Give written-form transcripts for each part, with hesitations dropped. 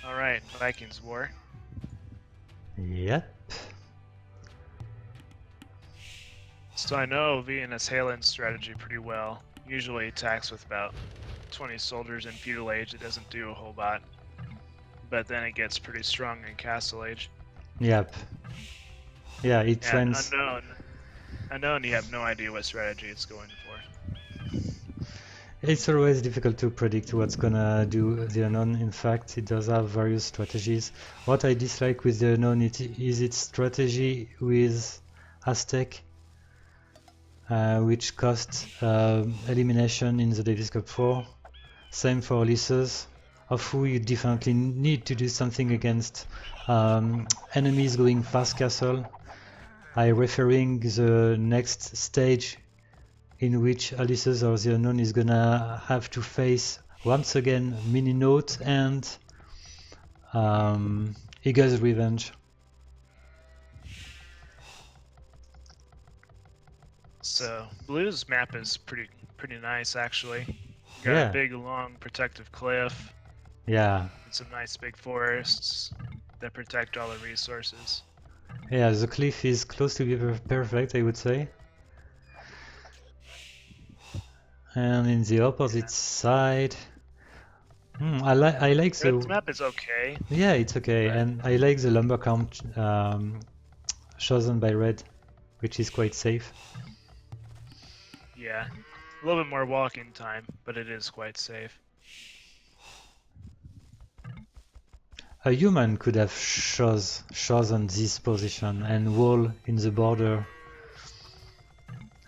Alright, Vikings War. Yep. So I know VNS Halen's strategy pretty well. Usually attacks with about 20 soldiers in feudal age. It doesn't do a whole lot. But then it gets pretty strong in castle age. Yep. Yeah, it And trends. Unknown, you have no idea what strategy it's going for. It's always difficult to predict what's gonna do the Unknown. In fact, it does have various strategies. What I dislike with the Unknown is its strategy with Aztec, which costs elimination in the Davis Cup 4. Same for Ulysses, of who you definitely need to do something against enemies going fast castle. I referring the next stage in which Ulysses or the Unknown is gonna have to face once again Mini Note and Eagle's Revenge. So Blue's map is pretty nice actually. You got a big long protective cliff. Yeah. And some nice big forests that protect all the resources. Yeah, the cliff is close to be perfect, I would say. And in the opposite side, I like the Red's map is okay. Yeah, it's okay, and I like the lumber count chosen by Red, which is quite safe. Yeah, a little bit more walking time, but it is quite safe. A human could have chosen this position and wall in the border.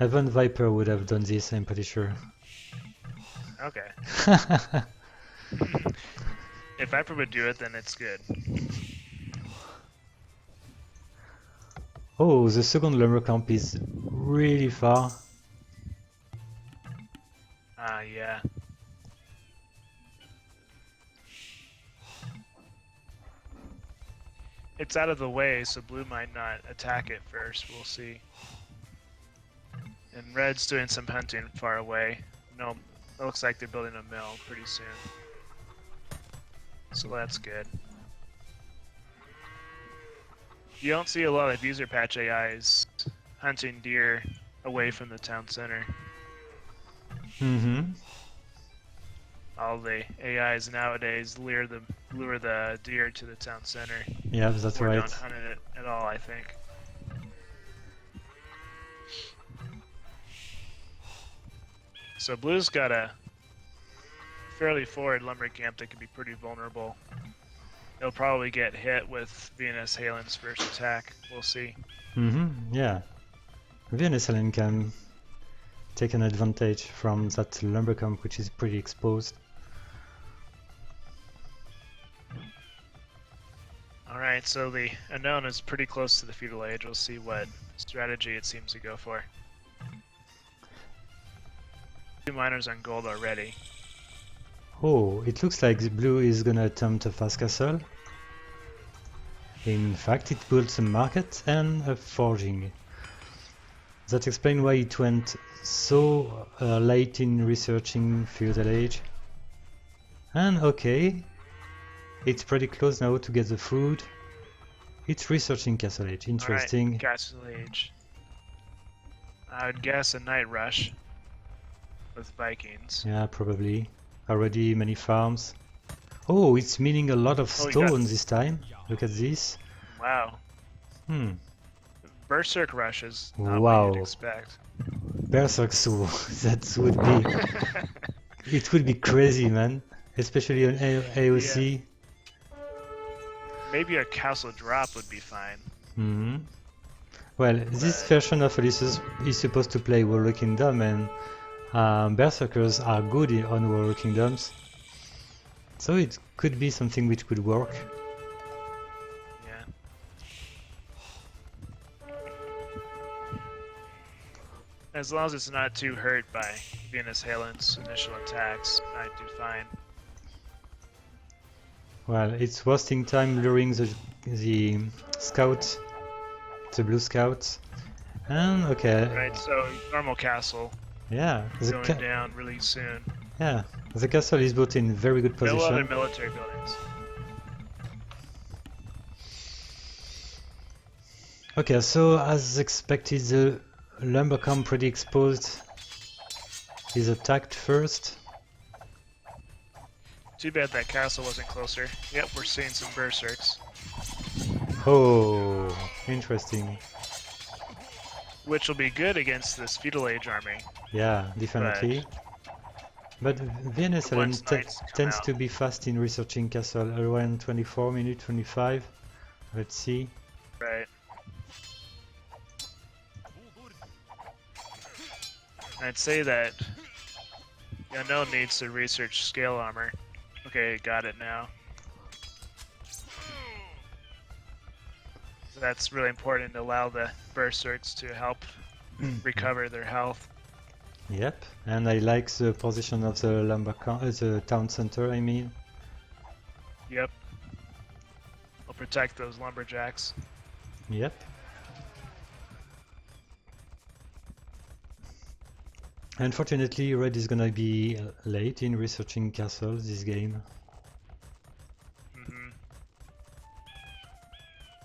Even Viper would have done this, I'm pretty sure. Okay. If Viper would do it, then it's good. Oh, the second lumber camp is really far. Yeah. It's out of the way, so Blue might not attack it first. We'll see. And Red's doing some hunting far away. No, it looks like they're building a mill pretty soon. So that's good. You don't see a lot of user patch AIs hunting deer away from the town center. Mm-hmm. All the AIs nowadays lure the deer to the town center. Yeah, that's right. Don't hunt it at all, I think. So Blue's got a fairly forward lumber camp that can be pretty vulnerable. He'll probably get hit with VNS Halen's first attack. We'll see. Mm-hmm. Yeah. VNS Halen can take an advantage from that lumber camp, which is pretty exposed. Alright, so the Unknown is pretty close to the feudal age. We'll see what strategy it seems to go for. 2 miners on gold already. Oh, it looks like the Blue is gonna attempt a fast castle. In fact, it built a market and a forging. That explains why it went so late in researching feudal age. And okay, it's pretty close now to get the food. It's researching castle age. Interesting. Alright, castle age. I would guess a night rush with Vikings. Yeah, probably. Already many farms. Oh, it's meaning a lot of stone this time. Look at this. Wow. Berserk rush is not what you'd expect. Berserk, so that would be... it would be crazy, man. Especially on AOC. Yeah. Maybe a castle drop would be fine. Well, this version of Ulysses is supposed to play Warrior Kingdom, and Berserkers are good on Warrior Kingdoms. So it could be something which could work. Yeah. As long as it's not too hurt by VNS Halen's initial attacks, I'd do fine. Well, it's wasting time luring the scouts, the blue scouts. And okay. Right, so normal castle. Yeah. Going down really soon. Yeah, the castle is built in very good position. No other military buildings. Okay, so as expected, the lumbercamp pretty exposed is attacked first. Too bad that castle wasn't closer. Yep, we're seeing some berserks. Oh, interesting. Which will be good against this feudal age army. Yeah, definitely. But VNS Halen once knights come tends out. to be fast in researching castle, around 24 minutes, 25. Let's see. Right. I'd say that the Unknown needs to research scale armor. Okay, got it now. So that's really important to allow the berserks to help recover their health. Yep, and I like the position of the lumbercamp, the town center, I mean. Yep. I'll protect those lumberjacks. Yep. Unfortunately, Red is gonna be late in researching castles this game.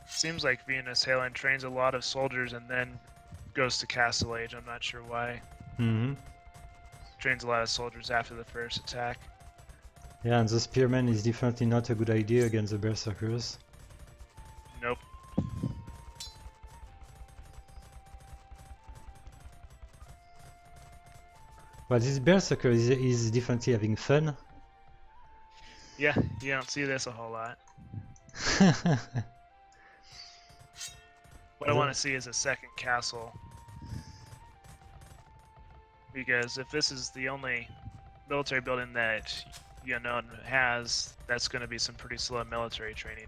Seems like VNS Halen trains a lot of soldiers and then goes to Castle Age. I'm not sure why. Trains a lot of soldiers after the first attack. Yeah, and the spearman is definitely not a good idea against the berserkers. Nope. Well, this berserker is definitely having fun. Yeah, you don't see this a whole lot. What I want to see is a second castle. Because if this is the only military building that Unknown has, that's going to be some pretty slow military training.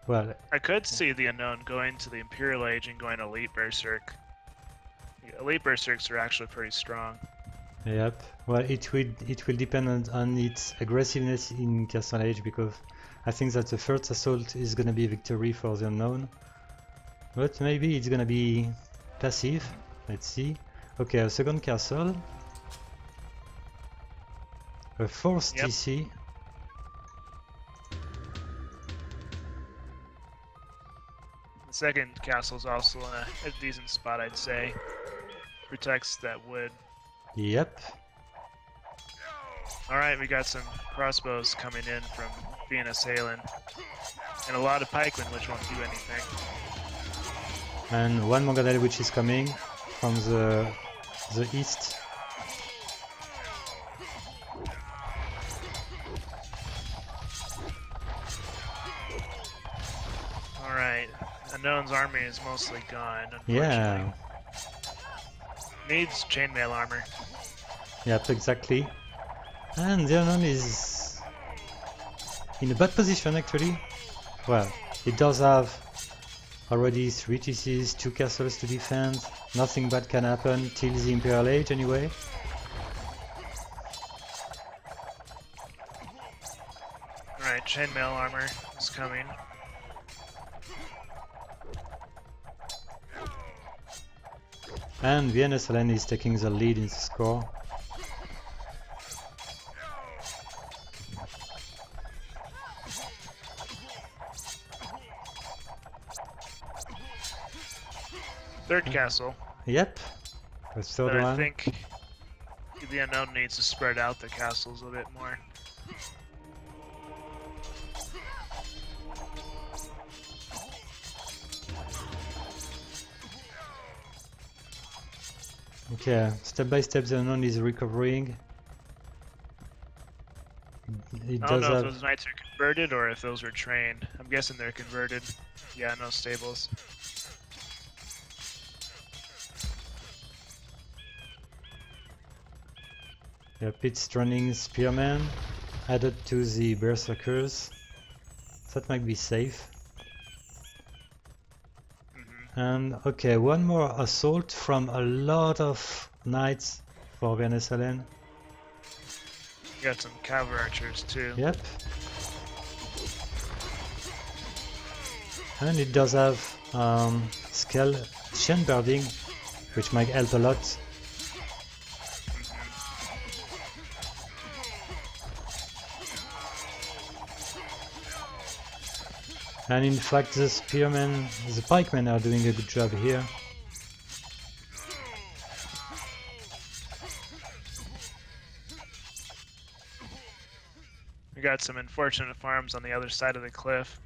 Well, I could see the Unknown going to the Imperial Age and going Elite Berserk. Elite Berserks are actually pretty strong. yep. Well, it will depend on its aggressiveness in Castle Age, because I think that the first assault is gonna be a victory for the Unknown. But maybe it's gonna be passive. Let's see. Okay, a second castle. A fourth TC. The second castle's also in a decent spot, I'd say. Protects that wood. Yep. Alright, we got some crossbows coming in from VNS Halen. And a lot of pikemen, which won't do anything. And one Morgadell which is coming from the east. Alright, Unknown's army is mostly gone, unfortunately. Yeah. Needs chainmail armor. Yep, exactly. And the Unknown is in a bad position actually. Well, it does have already 3 TCs, 2 castles to defend. Nothing bad can happen till the Imperial Age anyway. Alright, chainmail armor is coming. And VNS Halen is taking the lead in the score. Third castle. Yep, the third But one. I think the Unknown needs to spread out the castles a bit more. Okay, step by step the Unknown is recovering. It I does don't know if have... those knights are converted or if those were trained. I'm guessing they're converted. Yeah, no stables. Yep, it's running spearmen added to the berserkers. That might be safe. And okay, one more assault from a lot of knights for VNS Halen. Got some cavalry archers too. Yep. And it does have scale chain birding, which might help a lot. And in fact, the spearmen, the pikemen are doing a good job here. We got some unfortunate farms on the other side of the cliff.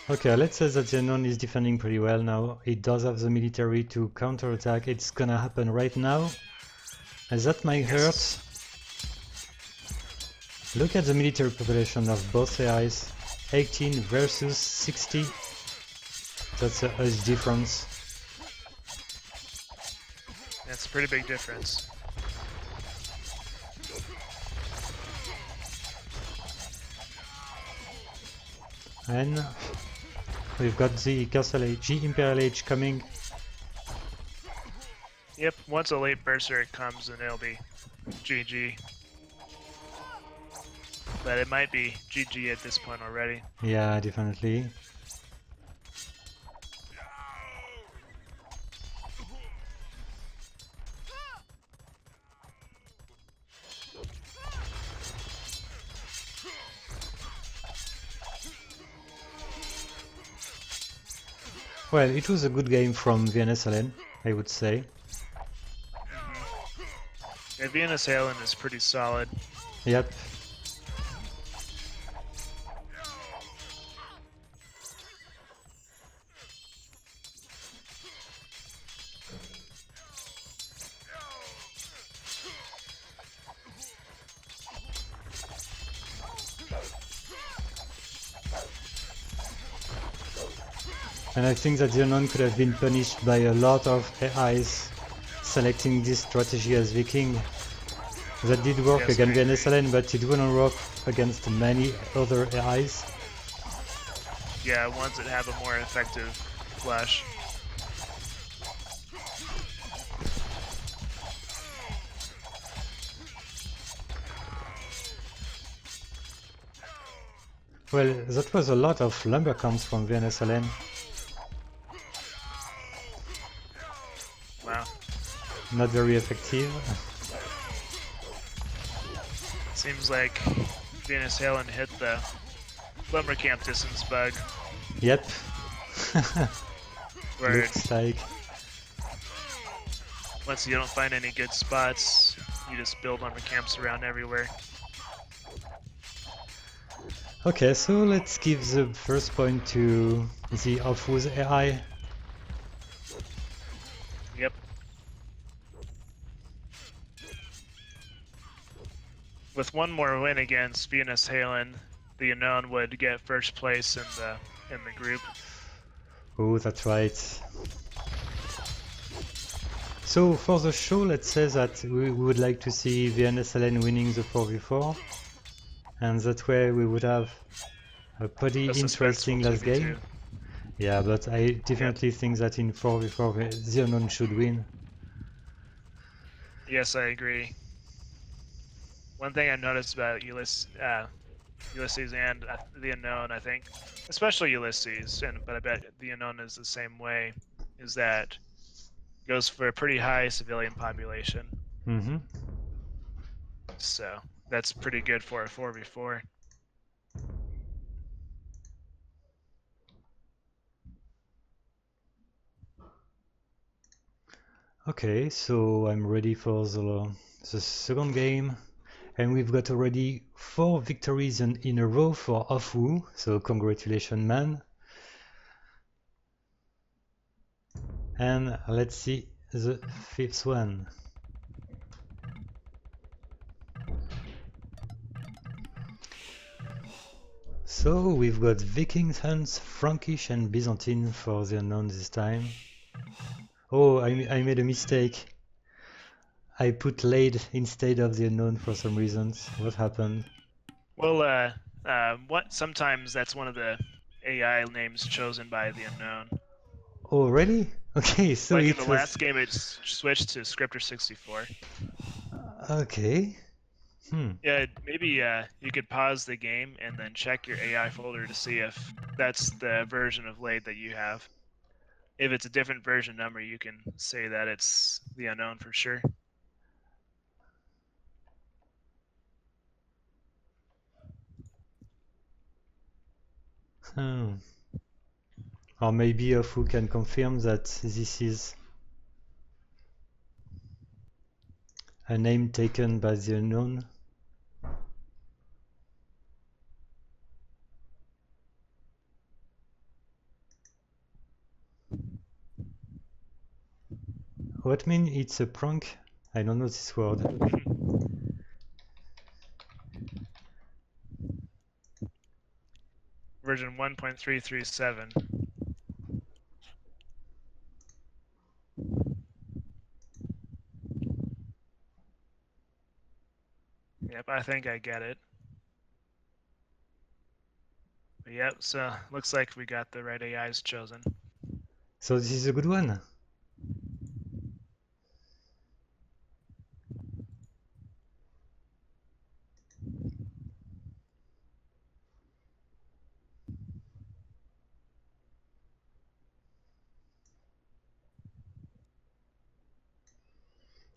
Okay, let's say that the Unknown is defending pretty well now. It does have the military to counterattack. It's gonna happen right now. And that might hurt. Look at the military population of both AIs. 18 versus 60. That's a huge difference. That's a pretty big difference. And we've got the Castle Age, the Imperial Age coming. Yep, once a late berserk comes, then it'll be GG. But it might be GG at this point already. Yeah, definitely. Well, it was a good game from VNS Halen, I would say. Yeah, VNS Halen is pretty solid. Yep. And I think that the Unknown could have been punished by a lot of AIs selecting this strategy as Viking. That did work Yes, against I VNS Halen, but it wouldn't work against many other AIs. Yeah, ones that have a more effective flash. Well, that was a lot of lumber camps from VNS Halen. Wow. Not very effective. Seems like VNS Halen hit the lumber camp distance bug. Yep. Where Looks like. once you don't find any good spots, you just build lumber camps around everywhere. Okay, so let's give the first point to the offwo's AI. Yep. With one more win against VNS Halen, the Unknown would get first place in the group. Oh, that's right. So for the show, let's say that we would like to see VNS Halen winning the 4v4, and that way we would have a pretty A interesting suspenseful last 2v2. game. Yeah, but I definitely think that in 4v4 the Unknown should win. Yes, I agree. One thing I noticed about Ulysses and the Unknown, I think, especially Ulysses, but I bet the Unknown is the same way, is that goes for a pretty high civilian population. Mm-hmm. So that's pretty good for a 4v4. Okay, so I'm ready for the second game, and we've got already 4 victories in a row for offwo, so congratulations, man. And let's see the 5th one. So we've got Vikings, Huns, Frankish and Byzantine for the Unknown this time. Oh, I made a mistake. I put Laid instead of the Unknown for some reasons. What happened? Well, sometimes that's one of the AI names chosen by the Unknown. Oh, really? Okay, so Like in it the was... last game, it switched to Scripter 64. Okay. Yeah, maybe you could pause the game and then check your AI folder to see if that's the version of LAID that you have. if it's a different version number, you can say that it's the unknown for sure. Hmm. Or maybe offwo can confirm that this is a name taken by the unknown. What mean it's a prank? I don't know this word. Version 1.337. Yep, I think I get it. But yep, so looks like we got the right AIs chosen. So this is a good one.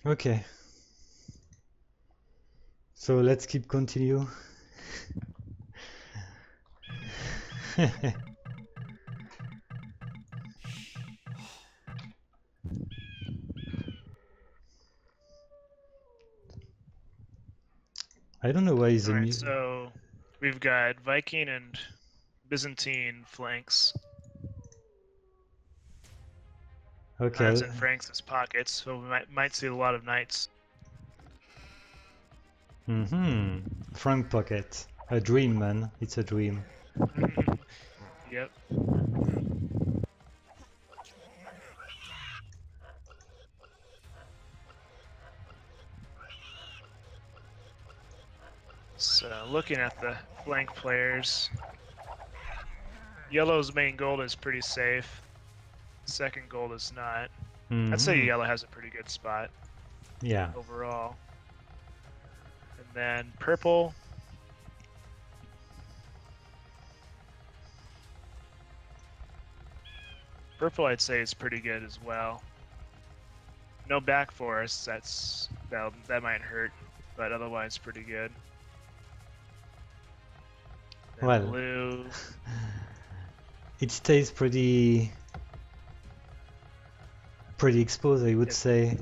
Okay. So let's keep continue. I don't know why is the Alright, so we've got Viking and Byzantine flanks. Okay. Knives and Franks as pockets, so we might see a lot of knights. Frank pocket. A dream, man. It's a dream. Yep. So looking at the flank players, yellow's main gold is pretty safe. Second gold is not. I'd say yellow has a pretty good spot. Yeah. Overall. And then purple. Purple I'd say is pretty good as well. No back forests, that might hurt, but otherwise pretty good. Then Well, blue. it stays pretty exposed, I would say.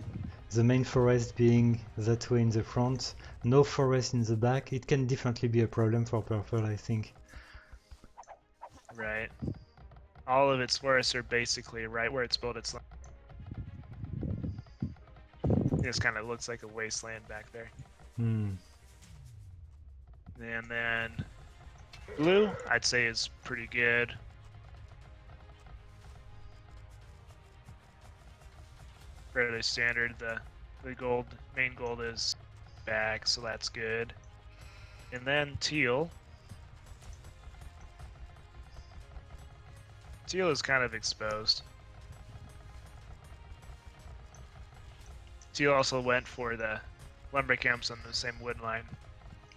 The main forest being that way in the front, no forest in the back. It can definitely be a problem for purple, I think. Right. All of its forests are basically right where it's built its land. It just kind of looks like a wasteland back there. And then blue, I'd say is pretty good. Fairly standard. The gold, main gold is back, so that's good. And then teal. Teal is kind of exposed. Teal also went for the lumber camps on the same wood line.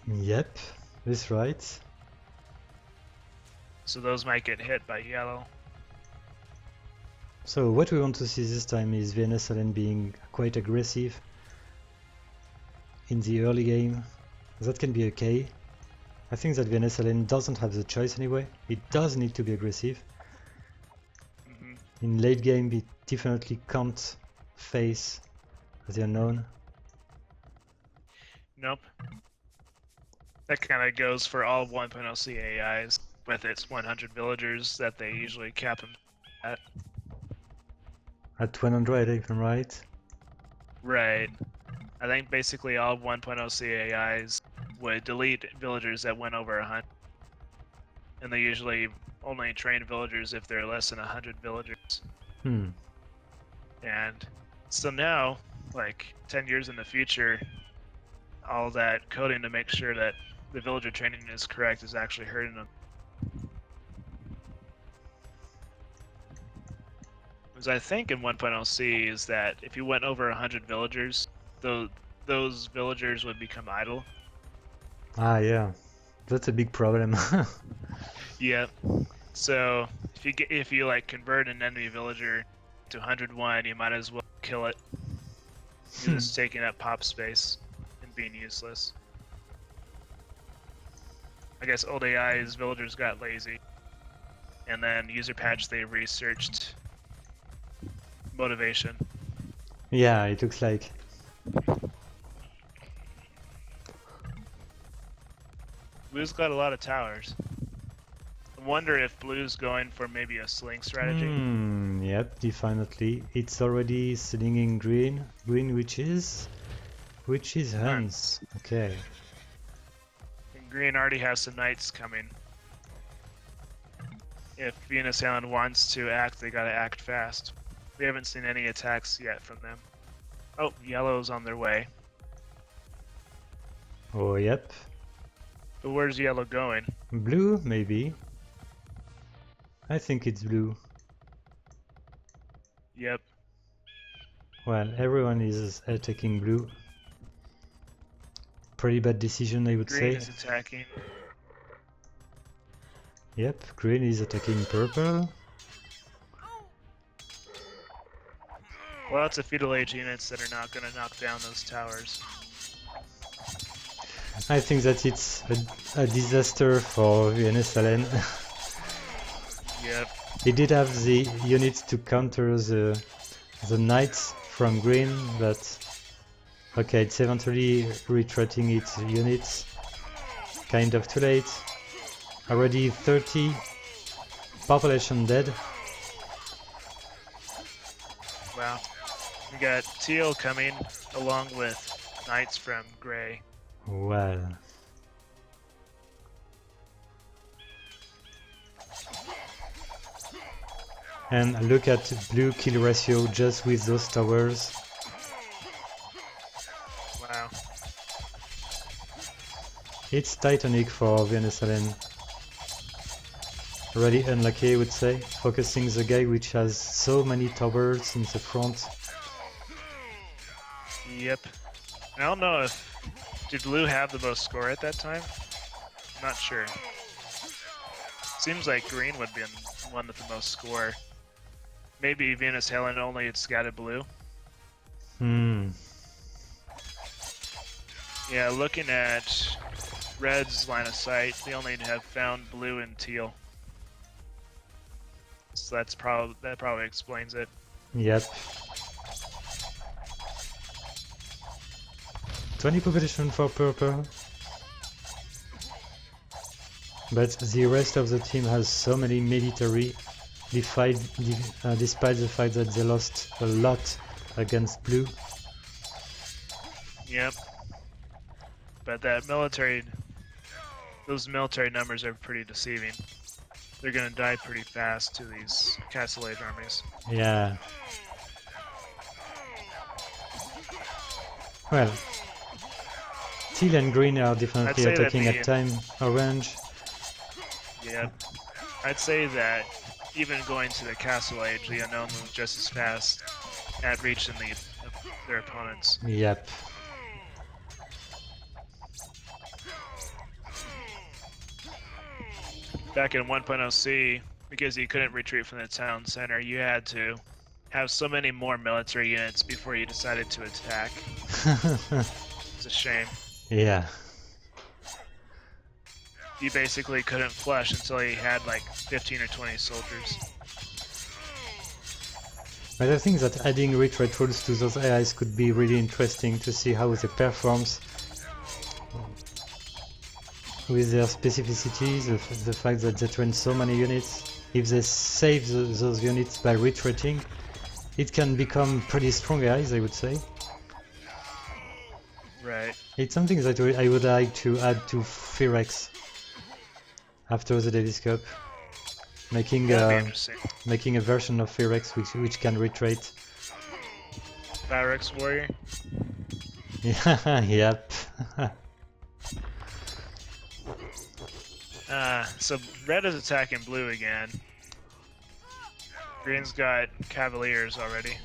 Yep, that's right. So those might get hit by yellow. So what we want to see this time is VNS Halen being quite aggressive in the early game. That can be okay. I think that VNS Halen doesn't have the choice anyway. It does need to be aggressive. In late game, it definitely can't face the unknown. Nope. That kind of goes for all 1.0 AIs with its 100 villagers that they usually cap them at. At 100, if I'm right. Right. I think basically all 1.0 AIs would delete villagers that went over 100. And they usually only train villagers if they're less than 100 villagers. And so now, like 10 years in the future, all that coding to make sure that the villager training is correct is actually hurting them. Because I think in 1.0 is that if you went over 100 villagers, those villagers would become idle. Ah, yeah. That's a big problem. Yep. So if you like convert an enemy villager to 101, you might as well kill it. You're just taking up pop space and being useless. I guess old AI's villagers got lazy, and then user patch they researched motivation. Yeah, it looks like. Blue's got a lot of towers. I wonder if Blue's going for maybe a sling strategy. Yep, definitely. It's already sitting in green. Green, which is Hans. Okay. And green already has some knights coming. If VNS Halen wants to act, they gotta act fast. We haven't seen any attacks yet from them. Oh, yellow's on their way. Oh, yep. But where's yellow going? Blue, maybe. I think it's blue. Yep. Well, everyone is attacking blue. Pretty bad decision, I would Green say. is attacking. Yep, green is attacking purple. Lots of feudal age units that are not gonna knock down those towers. I think that it's a disaster for VNS Halen. Yep. He did have the units to counter the knights from green, but okay, it's eventually retreating its units. Kind of too late. Already 30 population dead. Wow. We got teal coming along with knights from gray. Well. And look at blue kill ratio just with those towers. Wow. It's Titanic for VNS Halen. Really unlucky, I would say, focusing the guy which has so many towers in the front. Yep. I don't know if... Did blue have the most score at that time? I'm not sure. Seems like green would be one with the most score. Maybe VNS Halen only had scouted blue. Yeah, looking at red's line of sight, they only have found blue and teal. So that probably explains it. Yep. 20 population for purple. But the rest of the team has so many military, despite the fact that they lost a lot against blue. Yep. But those military numbers are pretty deceiving. They're gonna die pretty fast to these Castle Age armies. Yeah. Well, teal and green are definitely attacking at time orange. Yeah. I'd say that even going to the Castle Age, the Unknown was just as fast at reaching their opponents. Yep. Back in 1.0C, because you couldn't retreat from the town center, you had to have so many more military units before you decided to attack. It's a shame. Yeah. You basically couldn't flush until you had like 15 or 20 soldiers. But I think that adding retreat rules to those AIs could be really interesting to see how they perform with their specificities, the fact that they train so many units. If they save those units by retreating, it can become pretty strong AIs, I would say. Right. It's something that I would like to add to Phyrex after the Davis Cup, making a version of Phyrex which can retreat. Pyrex Warrior? Yeah, yep. So red is attacking blue again. Green's got Cavaliers already.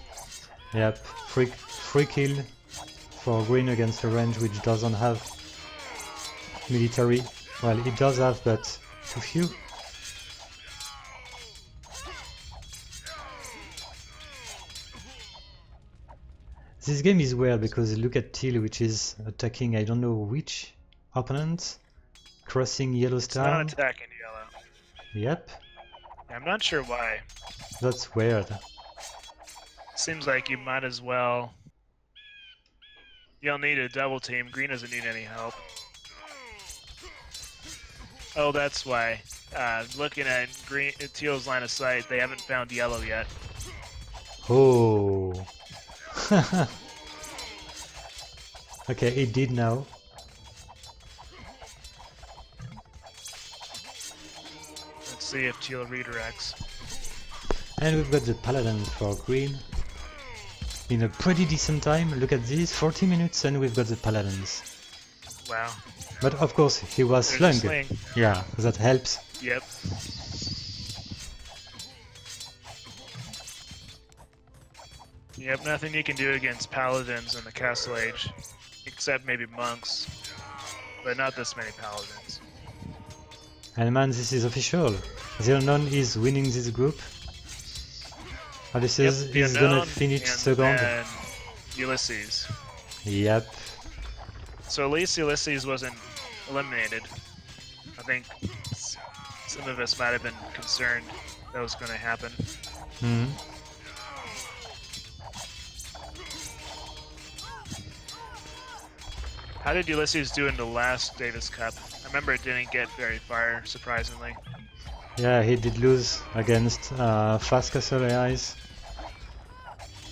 Yep, free kill for green against orange, which doesn't have military. Well, it does have, but too few. This game is weird because look at Teal, which is attacking I don't know which opponent, crossing yellow It's star. not attacking yellow. Yep, I'm not sure why. that's weird. Seems like you might as well. You'll need a double team. Green doesn't need any help. Oh, that's why. Looking at Teal's line of sight, they haven't found yellow yet. Oh. Okay, it did now. Let's see if Teal redirects. And we've got the Paladin for green. In a pretty decent time. Look at this, 40 minutes and we've got the Paladins. Wow. But of course he was There's a slung. sling. Yeah, that helps. Yep. Yep, nothing you can do against paladins in the Castle Age, except maybe monks, but not this many paladins. And man, this is official. The Unknown is winning this group. Odysseus Yep, the is gonna Unknown finish and second. then Ulysses. Yep. So at least Ulysses wasn't eliminated. I think some of us might have been concerned that was going to happen. Hmm. How did Ulysses do in the last Davis Cup? I remember it didn't get very far, surprisingly. Yeah, he did lose against Fast Castle AIs.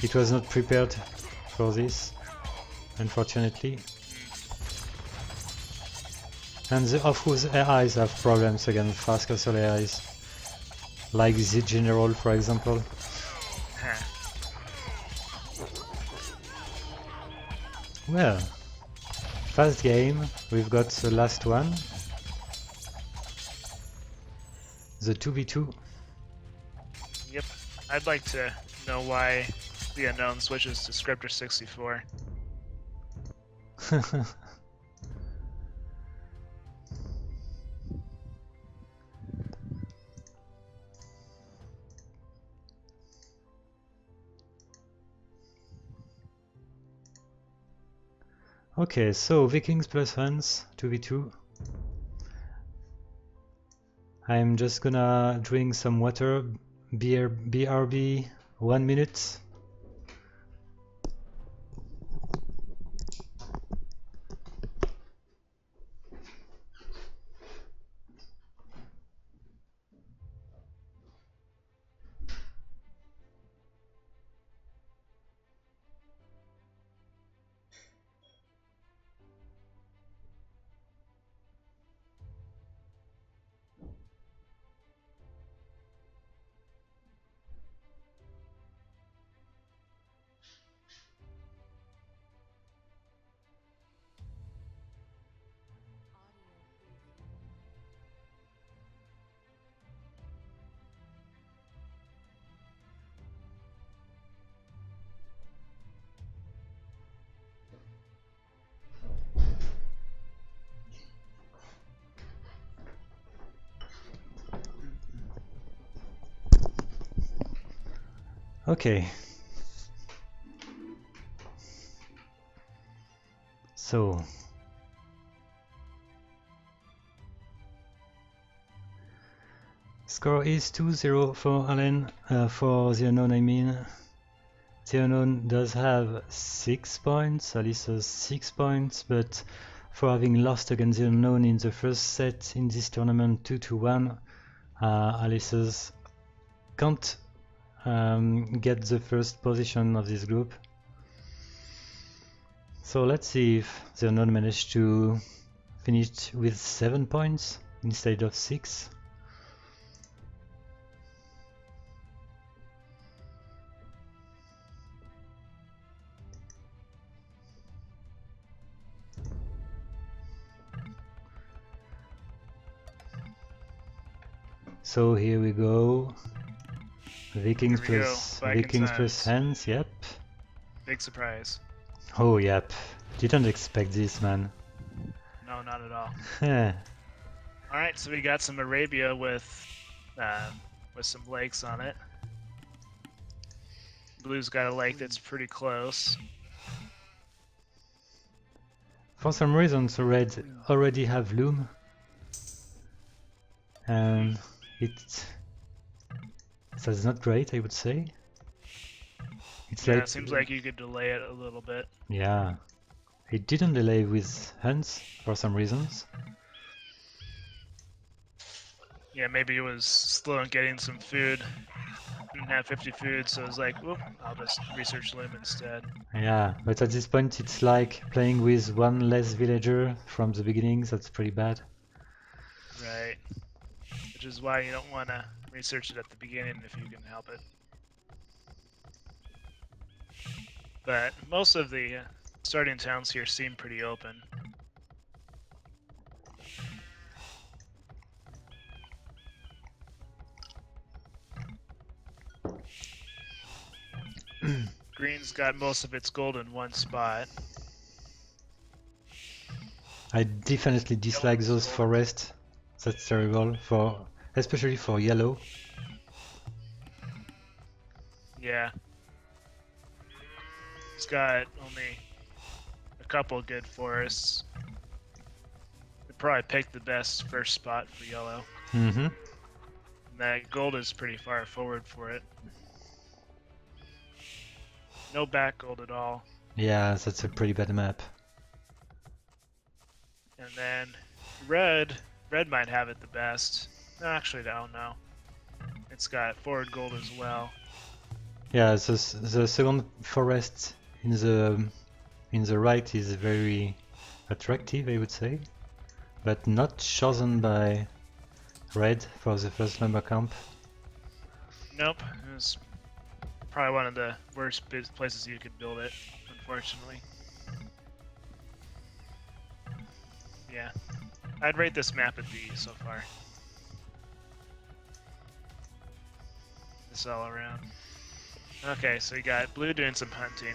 It was not prepared for this, unfortunately. And the offwo's AIs have problems against Fast Castle AIs. Like the General, for example. Well, fast game, we've got the last one. The 2v2. Yep. I'd like to know why the Unknown switches to Scripter 64. Okay, so Vikings plus Huns, 2v2. I'm just gonna drink some water, BRB, 1 minute. Okay. So score is 2-0 for Halen, for the Unknown I mean. The Unknown does have 6 points, Alyssa's 6 points, but for having lost against the Unknown in the first set in this tournament 2-1, Alyssa's can't get the first position of this group. So let's see if the Unknown managed to finish with 7 points instead of 6. So here we go. Vikings plus hands, yep. Big surprise. Oh, yep. Didn't expect this, man. No, not at all. Heh. Alright, so we got some Arabia with some lakes on it. Blue's got a lake that's pretty close. For some reason, the red already have loom, and that's not great, I would say. It's Yeah, like, it seems like you could delay it a little bit. yeah, it didn't delay with hunts for some reasons. Yeah, maybe it was slow in getting some food. Didn't have 50 food, so it was like, whoop, I'll just research loom instead. Yeah, but at this point it's like playing with one less villager from the beginning. That's pretty bad. Right. Which is why you don't want to research it at the beginning if you can help it. But most of the starting towns here seem pretty open. Green's got most of its gold in one spot. I definitely dislike those forests. That's terrible, especially for yellow. Yeah. He's got only a couple good forests. They probably picked the best first spot for yellow. Mm-hmm. And that gold is pretty far forward for it. No back gold at all. Yeah, that's a pretty bad map. And then red might have it the best. No, actually, I don't know. It's got forward gold as well. Yeah, the second forest in the right is very attractive, I would say, but not chosen by red for the first lumber camp. Nope, it was probably one of the worst places you could build it, unfortunately. Yeah, I'd rate this map a B so far. This all around. Okay, so you got blue doing some hunting.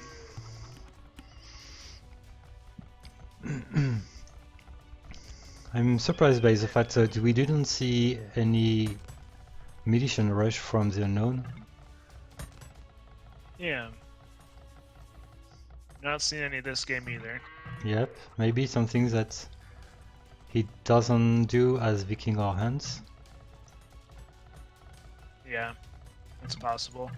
I'm surprised by the fact that we didn't see any militia rush from the unknown. Yeah. Not seen any this game either. Yep, maybe something that he doesn't do as Viking or Hans. Yeah, it's possible.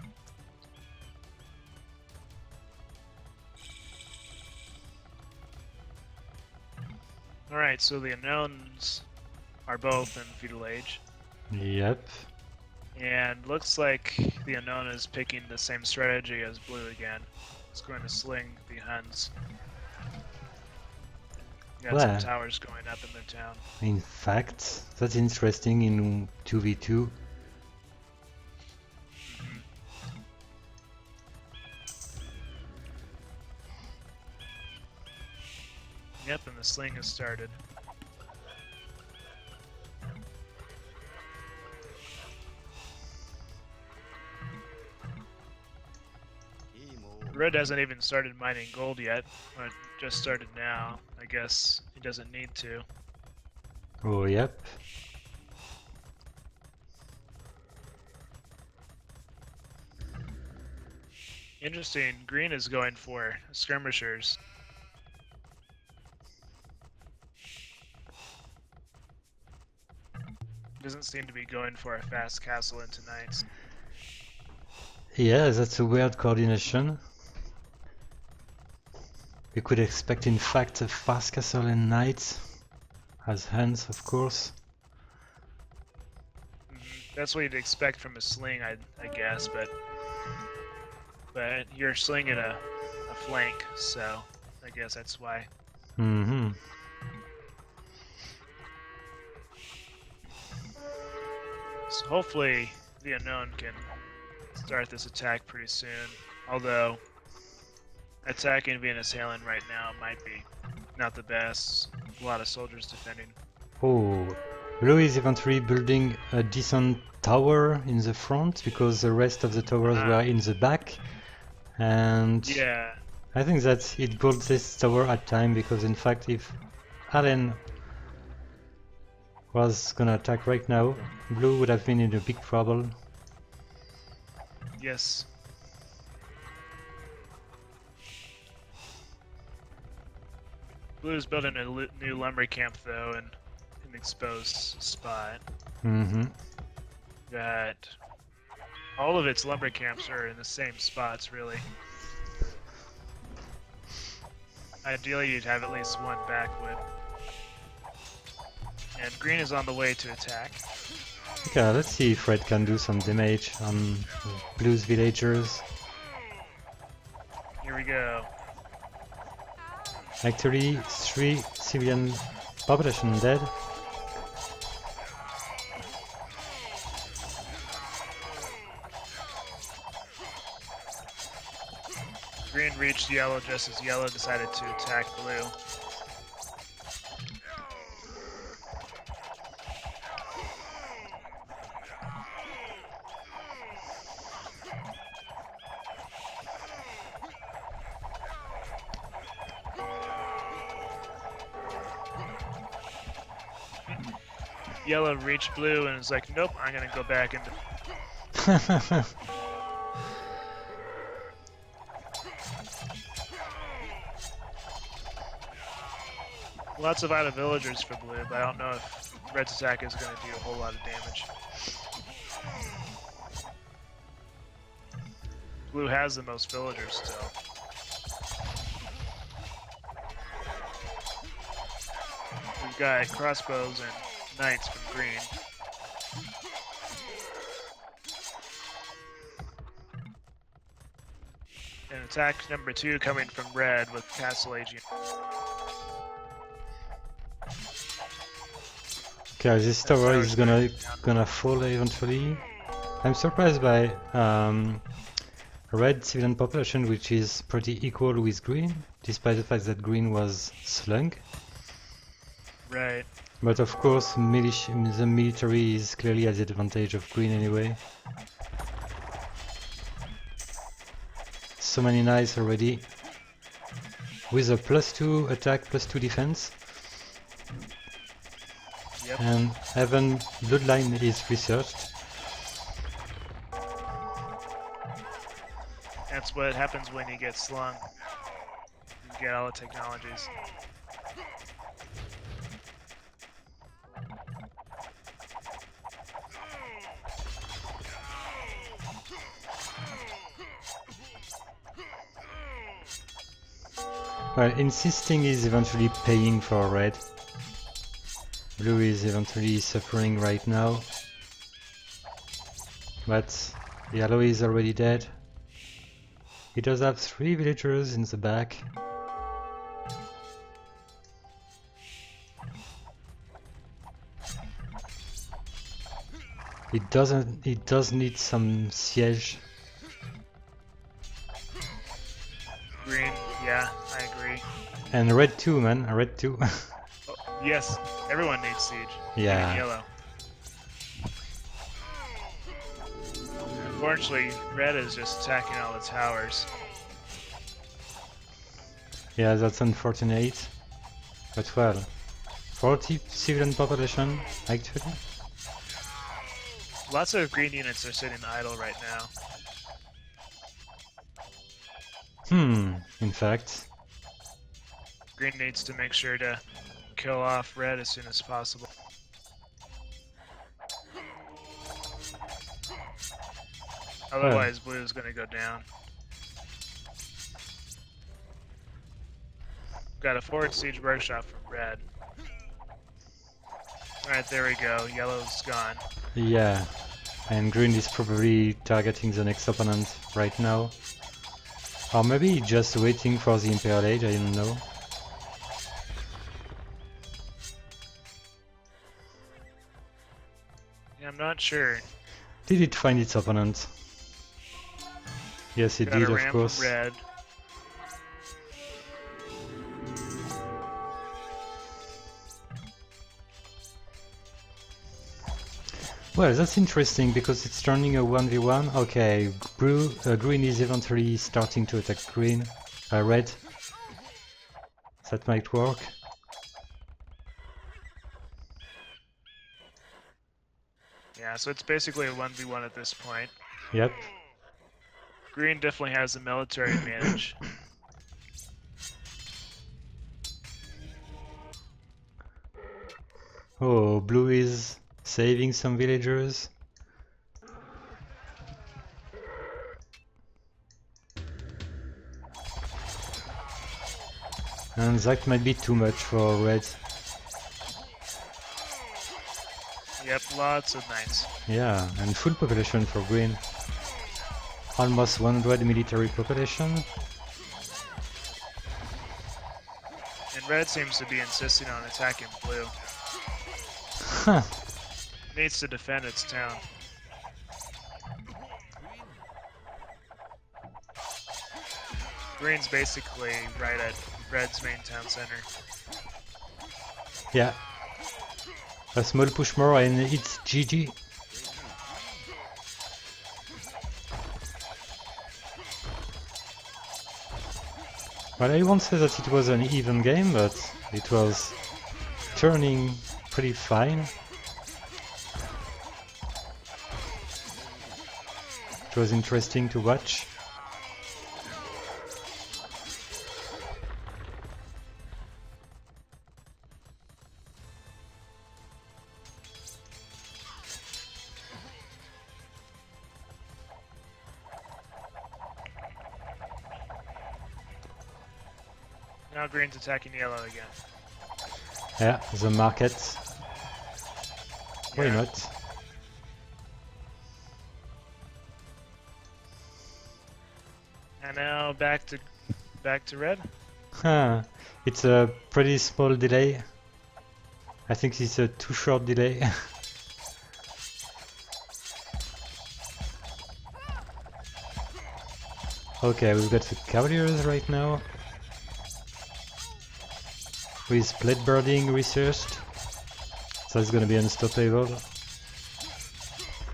Alright, so the unknowns are both in feudal age. Yep. And looks like the unknown is picking the same strategy as blue again. It's going to sling the Huns. Got Well, some towers going up in their town. in fact, that's interesting in 2v2. Yep, and the sling has started. Red hasn't even started mining gold yet, but just started now. I guess he doesn't need to. Oh, yep. Interesting, green is going for skirmishers. Doesn't seem to be going for a fast castle into knights. Yeah, that's a weird coordination. We could expect, in fact, a fast castle and knights as Hans, of course. That's what you'd expect from a sling, I guess, but you're slinging a flank, so I guess that's why. Mm-hmm. So hopefully the unknown can start this attack pretty soon. Although attacking VNS Halen right now might be not the best. A lot of soldiers defending. Oh, blue is eventually building a decent tower in the front because the rest of the towers were in the back. And yeah, I think that it built this tower at time because, in fact, if Allen was gonna attack right now, blue would have been in a big trouble. yes. Blue's building a new lumber camp though in an exposed spot. Mm-hmm. That all of its lumber camps are in the same spots really. Ideally you'd have at least one backwood. And green is on the way to attack. Okay, let's see if red can do some damage on blue's villagers. Here we go. Actually, 3 civilian population dead. Green reached yellow just as yellow decided to attack blue. Yellow reached blue and was like, nope, I'm gonna go back into... Lots of idle villagers for blue, but I don't know if red's attack is gonna do a whole lot of damage. Blue has the most villagers still. We've got crossbows and knights from green. And attack number 2 coming from red with Castle Aging. Okay, this tower is gonna fall eventually. I'm surprised by red civilian population, which is pretty equal with green, despite the fact that green was slung. Right. But of course, the military is clearly at the advantage of green anyway. So many knights already. With a +2 attack, +2 defense. Yep. And Heaven Bloodline is researched. That's what happens when you get slung. You get all the technologies. Well, insisting is eventually paying for red. Blue is eventually suffering right now. But yellow is already dead. He does have 3 villagers in the back. It does need some siege. Green, yeah, I agree. And red too, man, red too. Oh, yes, everyone needs siege. Yeah. Even yellow. Unfortunately, red is just attacking all the towers. Yeah, that's unfortunate. But well, 40 civilian population, actually. Lots of green units are sitting idle right now. In fact. Green needs to make sure to kill off red as soon as possible. Otherwise, blue is going to go down. Got a forward siege workshop from red. Alright, there we go. Yellow's gone. Yeah, and green is probably targeting the next opponent right now. Or maybe just waiting for the Imperial Age, I don't know. Yeah, I'm not sure. Did it find its opponent? Yes, it Got did, a of ram course. from red. Well, that's interesting because it's turning a 1v1. Okay, green is eventually starting to attack red. That might work. Yeah, so it's basically a 1v1 at this point. Yep. Green definitely has the military advantage. Oh, blue is saving some villagers. And that might be too much for red. Yep, lots of knights. Yeah, and full population for green. Almost 100 military population. And red seems to be insisting on attacking blue. Huh. Needs to defend its town. Green's basically right at red's main town center. Yeah. A small push more and it's GG. Well, I won't say that it was an even game, but it was turning pretty fine. It was interesting to watch. Now green's attacking yellow again. Yeah, the market. Why Yeah. not? And now back to red. Huh. It's a pretty small delay. I think it's a too short delay. Okay, we've got the Cavaliers right now. With plate birding researched. So it's gonna be unstoppable.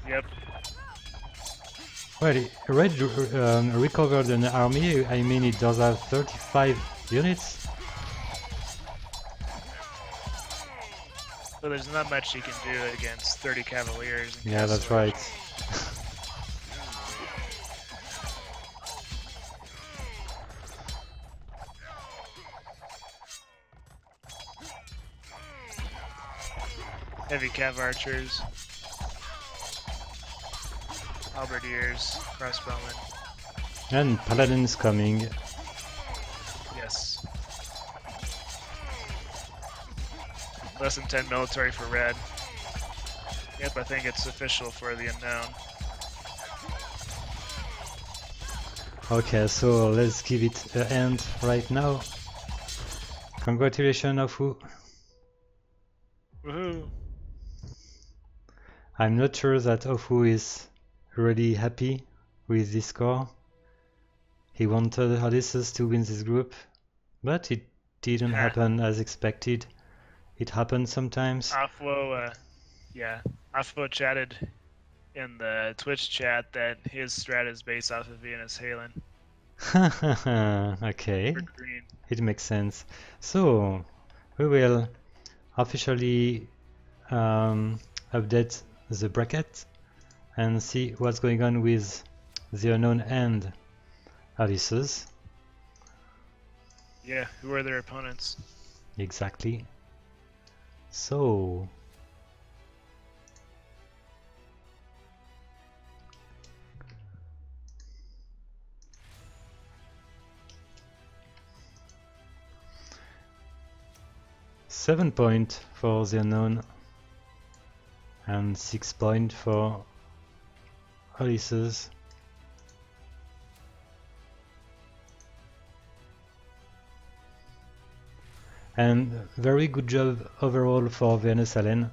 Yep. Well, red recovered an army. I mean, it does have 35 units. But there's not much you can do against 30 cavaliers. And Yeah, that's cavalry. right. Heavy cav archers, halberdiers, crossbowmen. And paladins coming. Yes. Less than 10 military for red. Yep, I think it's official for the Unknown. Okay, so let's give it an end right now. Congratulations, offwo. Woohoo! I'm not sure that offwo is really happy with this score. He wanted Odysseus to win this group, but it didn't happen as expected. It happens sometimes. Offwo, Offwo chatted in the Twitch chat that his strat is based off of VNS Halen. Okay, For green. it makes sense. So we will officially update the bracket and see what's going on with the Unknown and Odysseus. Yeah, who are their opponents? Exactly. So $7 points for the Unknown and 6 points for Odysseus. And very good job overall for VNS Halen.